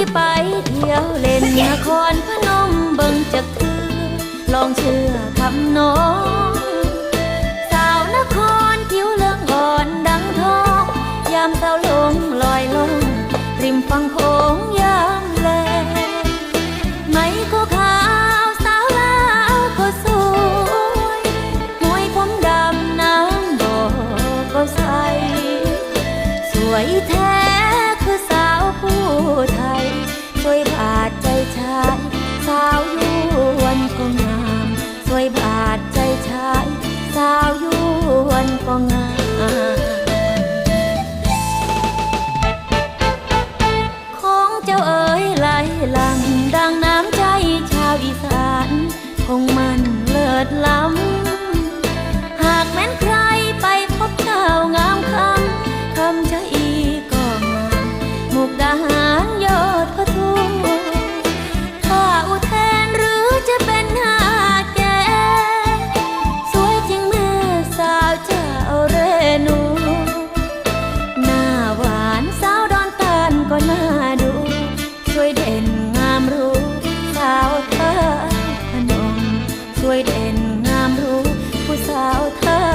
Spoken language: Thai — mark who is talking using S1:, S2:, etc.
S1: ที่ไปเที่ยวเล่นนครพนมเบิ่งจักคือลองเชื่อคำน้องสาวนครผิวเหลืองอ่อนดังทองยามเศร้าลงลอยลงริมฝั่งโขงยามแลไหมก็ขาวสาวลาวก็สวยมวยผมดำน้ำบ่อก็ใสสวยแท้คือสาวผู้ไทยช่วยบาดใจชายสาวยวนก็งามช่วยบาดใจชายสาวยวนก็งามของเจ้าเอ๋ยไหลหลังดังน้ำใจชาวอีสานคงมันเลิศล้ำหากแม้นใครไปพบเจ้างามคำคำจะอีก็งามมุกดาหารยอดกระทู้ถ้าอุเทนหรือจะเป็นหาดแก่สวยจริงแม่สาวเจ้าเรนูหน้าหวานสาวดอนตาลก็น่าดูช่วยเด่นงามรู้สาวเธอพนมช่วยเด่นงามรู้ผู้สาวเธอ